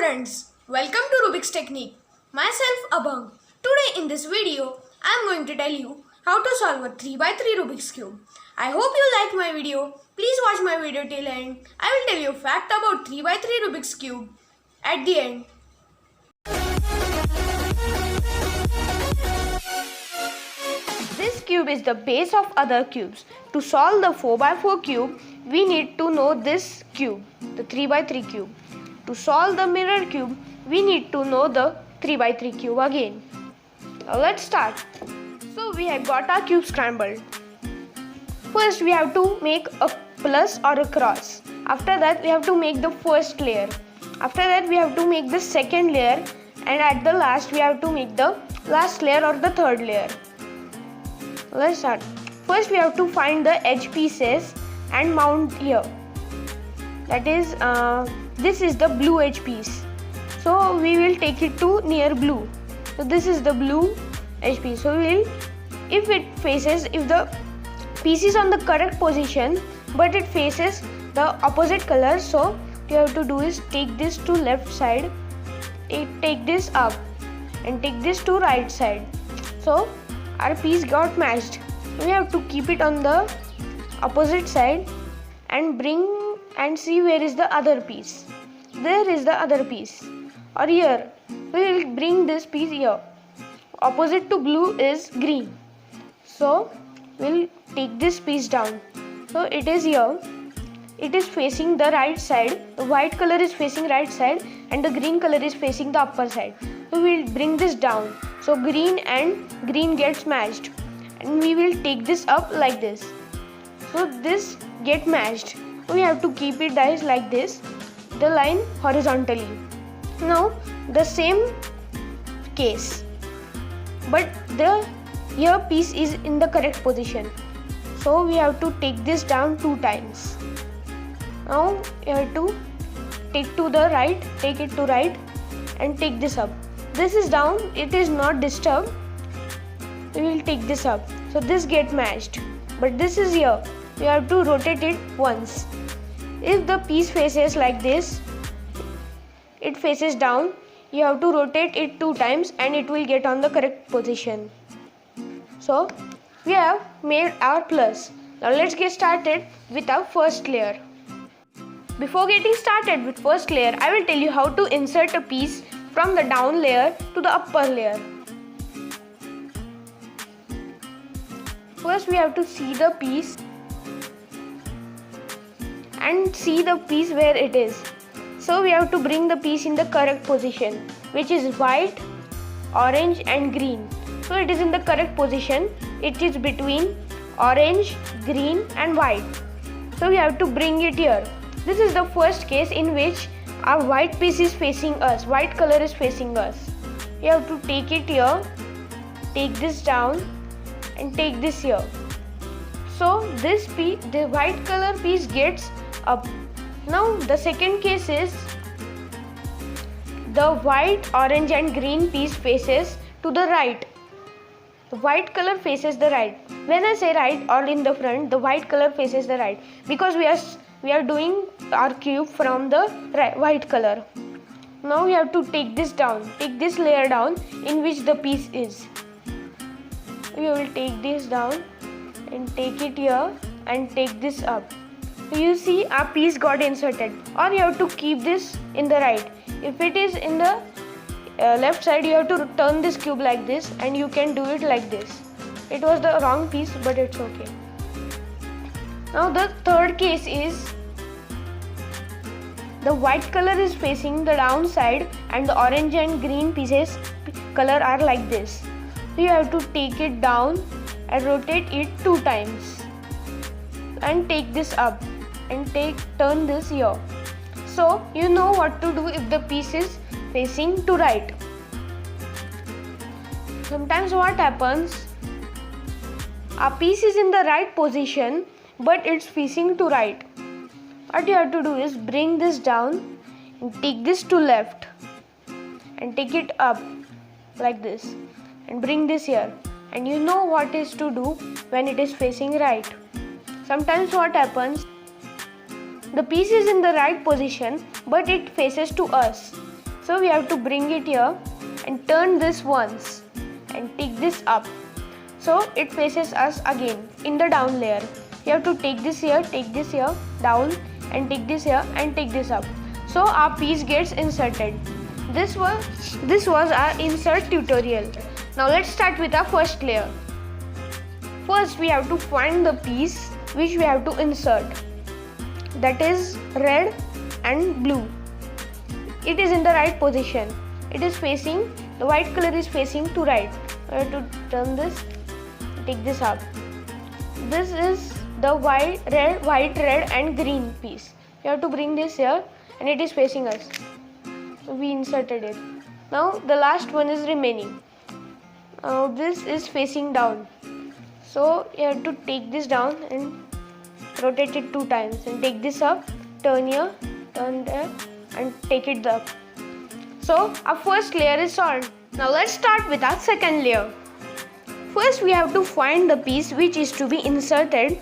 friends, welcome to Rubik's Technique. Myself Abang. Today in this video, I am going to tell you how to solve a 3x3 Rubik's Cube. I hope you like my video. Please watch my video till end. I will tell you a fact about 3x3 Rubik's Cube at the end. This cube is the base of other cubes. To solve the 4x4 cube, we need to know this cube, the 3x3 cube. To solve the mirror cube, we need to know the 3x3 cube again. Now let's start. So we have got our cube scrambled. First we have to make a plus or a cross. After that we have to make the first layer. After that we have to make the second layer, and at the last we have to make the last layer or the third layer. Let's start. First we have to find the edge pieces and mount here. That is, this is the blue edge piece. So we will take it to near blue. So this is the blue edge piece. So we will, if the piece is on the correct position but it faces the opposite color, so what you have to do is take this to left side, take this up, and take this to right side. So our piece got matched. We have to keep it on the opposite side and bring and see where is the other piece. There is the other piece, or here. We will bring this piece here. Opposite to blue is green. So we'll take this piece down. So it is here. It is facing the right side. The white color is facing right side and the green color is facing the upper side. So we'll bring this down. So green and green gets matched, and we will take this up like this. So this get matched. We have to keep it guys like this, the line horizontally. Now the same case, but the here piece is in the correct position. So we have to take this down 2 times. Now you have to take to the right, take it to right and take this up. This is down, it is not disturbed. We will take this up. So this get matched, but this is here. We have to rotate it once. If the piece faces like this, it faces down, you have to rotate it 2 times and it will get on the correct position. So we have made our plus. Now let's get started with our first layer. Before getting started with first layer, I will tell you how to insert a piece from the down layer to the upper layer. First we have to see the piece and see the piece where it is. So we have to bring the piece in the correct position, which is white, orange and green. So it is in the correct position. It is between orange, green and white. So we have to bring it here. This is the first case in which our white piece is facing us, white color is facing us. You have to take it here, take this down and take this here. So this piece, the white color piece gets up. Now the second case is the white, orange and green piece faces to the right. The white color faces the right. When I say right or in the front, the white color faces the right, because we are doing our cube from the white color. Now we have to take this down, take this layer down in which the piece is. We will take this down and take it here and take this up. You see our piece got inserted, or you have to keep this in the right. If it is in the left side, you have to turn this cube like this and you can do it like this. It was the wrong piece, but it's okay. Now the third case is the white color is facing the down side and the orange and green pieces color are like this. So you have to take it down and rotate it 2 times and take this up and turn this here. So you know what to do if the piece is facing to right. Sometimes what happens, our piece is in the right position but it's facing to right. What you have to do is bring this down and take this to left and take it up like this and bring this here, and you know what is to do when it is facing right. Sometimes what happens, the piece is in the right position but it faces to us. So we have to bring it here and turn this once and take this up. So it faces us again in the down layer. You have to take this here, down, and take this here and take this up. So our piece gets inserted. This was our insert tutorial. Now let's start with our first layer. First we have to find the piece which we have to insert. That is red and blue. It is in the right position. It is facing, the white color is facing to right. I have to turn this, take this up. This is the white, red and green piece. You have to bring this here and it is facing us. So we inserted it. Now the last one is remaining. Now this is facing down. So you have to take this down and rotate it 2 times and take this up, turn here, turn there and take it up. So our first layer is solved. Now let's start with our second layer. First we have to find the piece which is to be inserted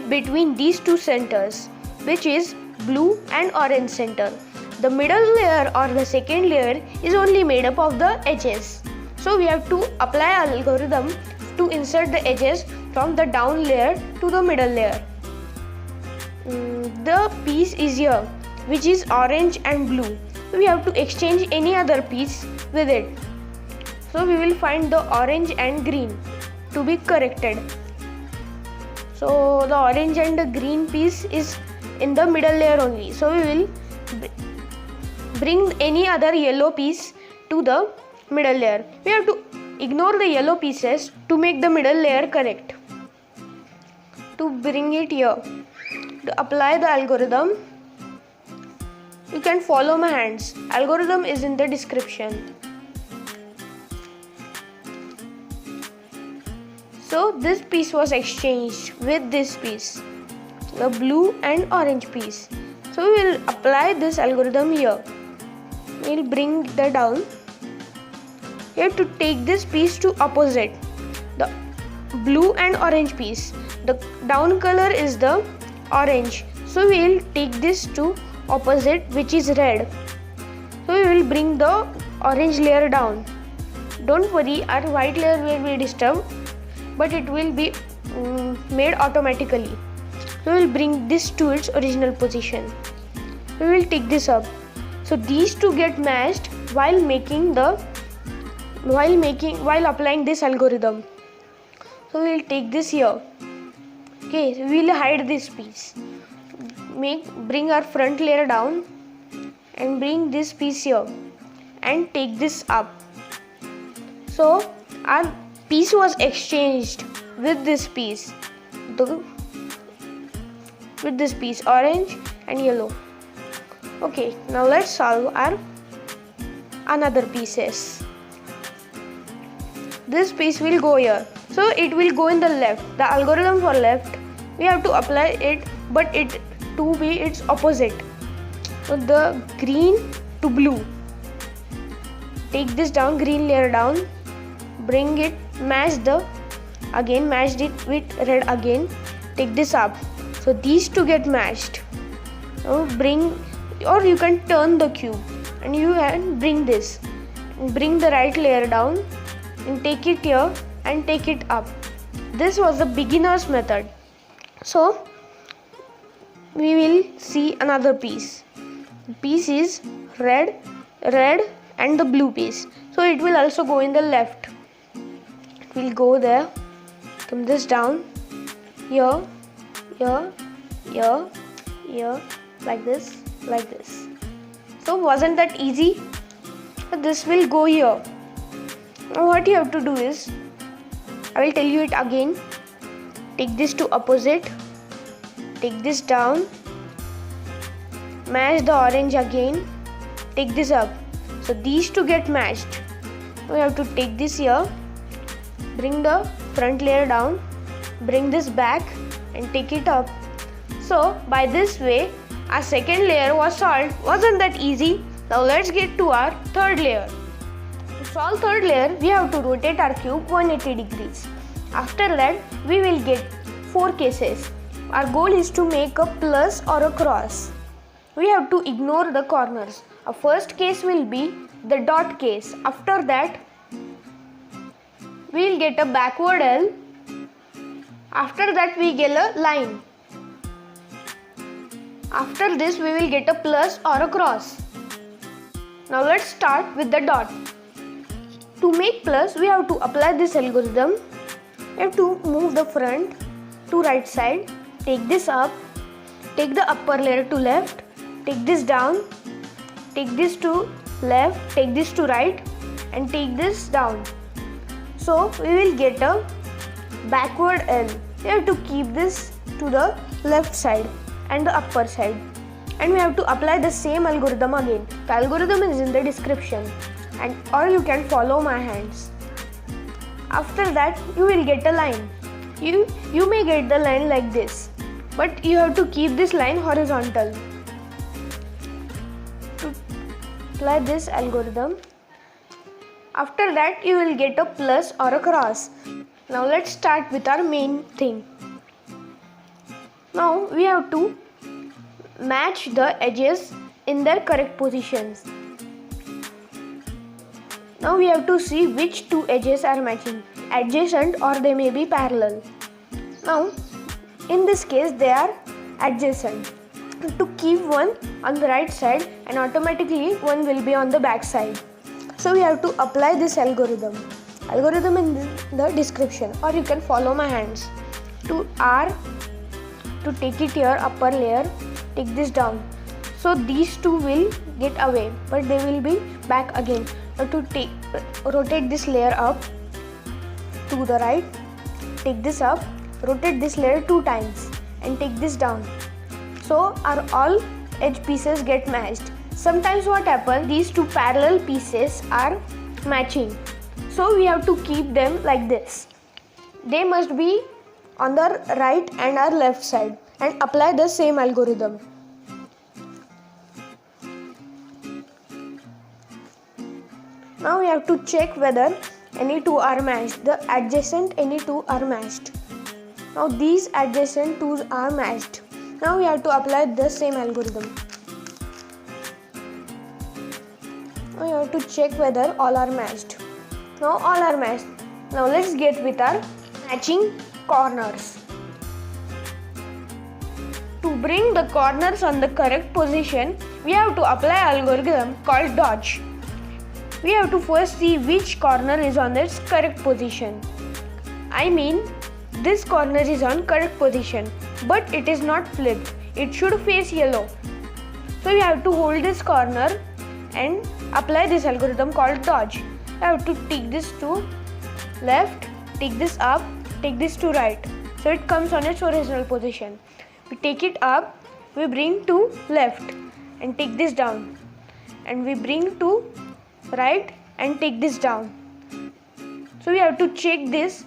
between these 2 centers, which is blue and orange center. The middle layer or the second layer is only made up of the edges. So we have to apply our algorithm to insert the edges from the down layer to the middle layer. The piece is here, which is orange and blue. We have to exchange any other piece with it. So we will find the orange and green to be corrected. So the orange and the green piece is in the middle layer only. So we will bring any other yellow piece to the middle layer. We have to ignore the yellow pieces to make the middle layer correct. To bring it here, to apply the algorithm, you can follow my hands. Algorithm is in the description. So this piece was exchanged with this piece, the blue and orange piece. So we will apply this algorithm here. We will bring that down. You have to take this piece to opposite, the blue and orange piece. The down color is the orange. So we will take this to opposite, which is red. So we will bring the orange layer down. Don't worry, our white layer will be disturbed, but it will be made automatically. We will bring this to its original position. We will take this up. So these two get matched while applying this algorithm. So we will take this here. Okay, so we will hide this piece. Bring our front layer down and bring this piece here and take this up. So our piece was exchanged with this piece, orange and yellow. Okay, now let's solve our another pieces. This piece will go here, so it will go in the left. The algorithm for left, we have to apply it, but it to be its opposite. So the green to blue. Take this down, green layer down, bring it, matched it with red again. Take this up. So these two get matched. Now or you can turn the cube and you can bring this. Bring the right layer down and take it here and take it up. This was the beginner's method. So we will see another piece. The piece is red and the blue piece. So it will also go in the left. It will go there. Come this down. Here, like this. So wasn't that easy? This will go here. Now what you have to do is, I will tell you it again. Take this to opposite. Take this down. Match the orange again. Take this up. So these two get matched. Now you have to take this here. Bring the front layer down. Bring this back and take it up. So by this way, our second layer was solved. Wasn't that easy? Now let's get to our third layer. To solve third layer, we have to rotate our cube 180 degrees. After that, we will get 4 cases. Our goal is to make a plus or a cross. We have to ignore the corners. Our first case will be the dot case. After that, we will get a backward L. After that, we get a line. After this, we will get a plus or a cross. Now let's start with the dot. To make plus, we have to apply this algorithm. We have to move the front to right side, take this up, take the upper layer to left, take this down, take this to left, take this to right, and take this down. So we will get a backward L. We have to keep this to the left side and the upper side, and we have to apply the same algorithm again. The algorithm is in the description, or you can follow my hands. After that, you will get a line. You may get the line like this, but you have to keep this line horizontal. To apply this algorithm, after that you will get a plus or a cross. Now let's start with our main thing. Now we have to match the edges in their correct positions. Now we have to see which two edges are matching, adjacent or they may be parallel. Now in this case they are adjacent. To keep one on the right side and automatically one will be on the back side. So we have to apply this algorithm. Algorithm in the description, or you can follow my hands. To take it here, upper layer, take this down. So these two will get away, but they will be back again. Now to rotate this layer up to the right, take this up, rotate this layer 2 times and take this down. So our all edge pieces get matched. Sometimes what happens, these two parallel pieces are matching. So we have to keep them like this. They must be on the right and our left side, and apply the same algorithm. Now we have to check whether any two are matched. The adjacent any two are matched. Now these adjacent twos are matched. Now we have to apply the same algorithm. Now we have to check whether all are matched. Now all are matched. Now let's get with our matching corners. To bring the corners on the correct position, we have to apply algorithm called dodge. We have to first see which corner is on its correct position. I mean, this corner is on correct position, but it is not flipped. It should face yellow. So we have to hold this corner and apply this algorithm called dodge. I have to take this to left, take this up, take this to right. So it comes on its original position. We take it up, we bring to left and take this down. And we bring to right and take this down. So we have to check this,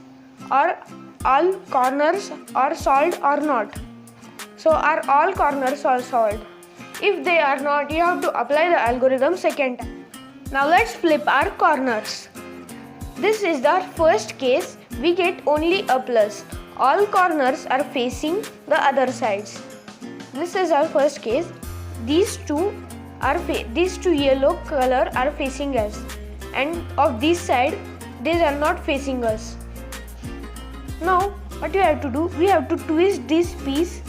are all corners are solved or not. So are all corners are solved? If they are not, you have to apply the algorithm second time. Now let's flip our corners. This is the first case. We get only a plus. All corners are facing the other sides. This is our first case. These two yellow color are facing us, and of this side these are not facing us. Now what you have to do, we have to twist this piece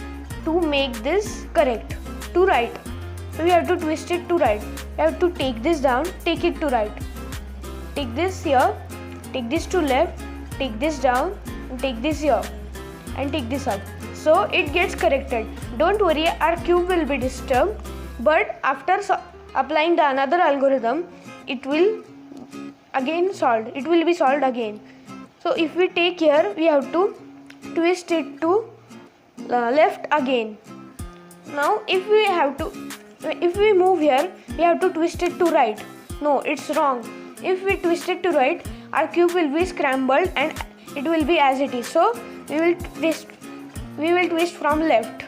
to make this correct to right. So we have to twist it to right. We have to take this down, take it to right. Take this here, take this to left, take this down, and take this here, and take this up. So it gets corrected. Don't worry, our cube will be disturbed, but after applying the another algorithm, it will again solved. It will be solved again. So if we take here, we have to twist it to left again. Now if we move here, we have to twist it to right. No, it's wrong. If we twist it to right, our cube will be scrambled and it will be as it is. So we will twist from left.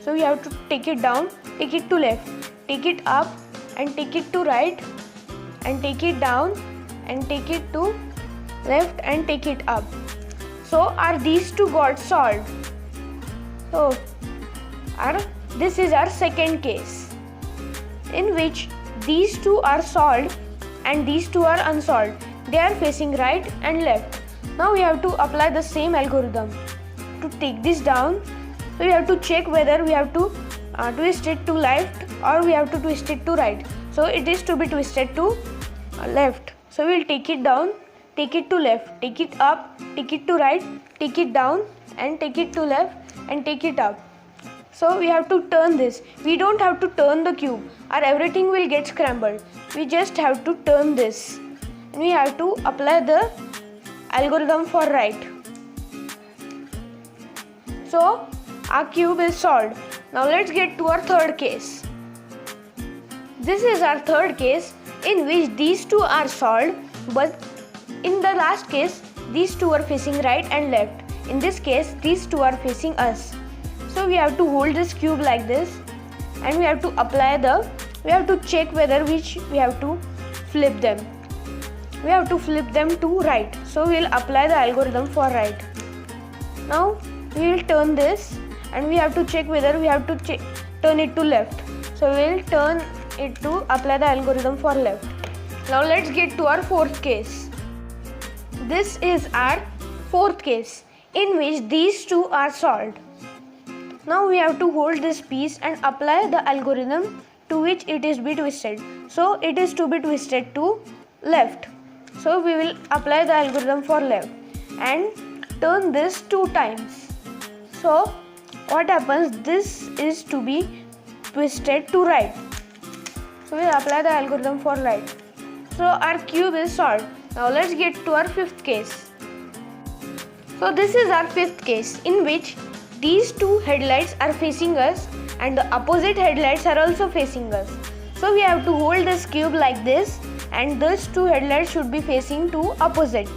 So we have to take it down, take it to left, take it up and take it to right, and take it down and take it to left and take it up. So are these two got solved? So this is our second case, in which these two are solved and these two are unsolved. They are facing right and left. Now we have to apply the same algorithm to take this down. So we have to check whether we have to twist it to left or we have to twist it to right. So it is to be twisted to left. So we will take it down, take it to left, take it up, take it to right, take it down and take it to left and take it up. So we have to turn this. We don't have to turn the cube or everything will get scrambled. We just have to turn this. And we have to apply the algorithm for right. So our cube is solved. Now let's get to our third case. This is our third case in which these two are solved, but in the last case these two are facing right and left. In this case these two are facing us. So we have to hold this cube like this and we have to apply we have to check whether we have to flip them. We have to flip them to right. So we will apply the algorithm for right. Now we will turn this and we have to check whether we have to turn it to left. So we will turn it to apply the algorithm for left. Now let's get to our fourth case. This is our fourth case in which these two are solved. Now we have to hold this piece and apply the algorithm to which it is be twisted. So it is to be twisted to left. So we will apply the algorithm for left and turn this 2 times. So what happens? This is to be twisted to right. So we will apply the algorithm for right. So our cube is solved. Now let's get to our fifth case. So this is our fifth case in which these two headlights are facing us and the opposite headlights are also facing us. So we have to hold this cube like this and those two headlights should be facing to opposite.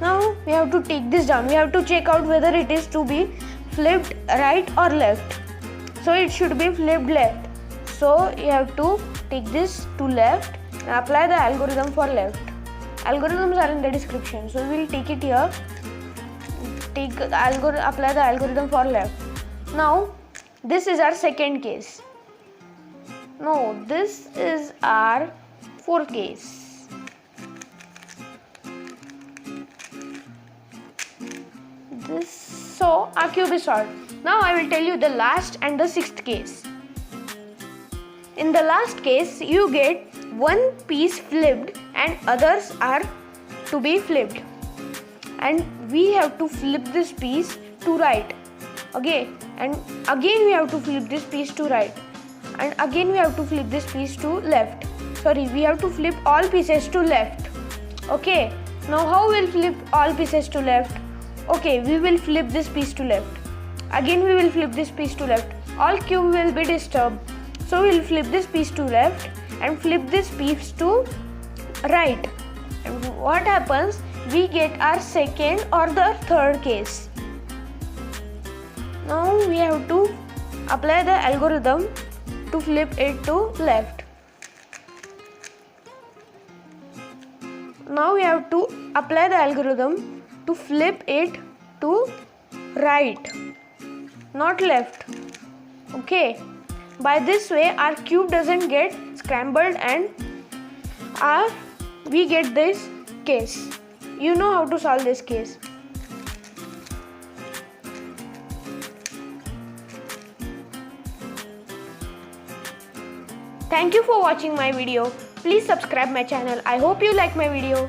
Now we have to take this down. We have to check out whether it is to be flipped right or left. So it should be flipped left. So you have to take this to left and apply the algorithm for left. Algorithms are in the description. So we will take it here. Apply the algorithm for left. Now this is our second case. No, this is our fourth case. So our cube is solved. Now I will tell you the last and the sixth case. In the last case you get one piece flipped and others are to be flipped. And we have to flip this piece to right. Okay, and again we have to flip this piece to right. And again we have to flip this piece to left. Sorry, we have to flip all pieces to left. Okay, now how will flip all pieces to left? Okay, we will flip this piece to left. Again we will flip this piece to left. All cube will be disturbed. So we will flip this piece to left and flip this piece to right. And what happens? We get our second or the third case. Now we have to apply the algorithm to flip it to left. Now we have to apply the algorithm to flip it to right, not left. Okay, by this way our cube doesn't get scrambled and we get this case. You know how to solve this case. Thank you for watching my video. Please subscribe my channel. I hope you like my video.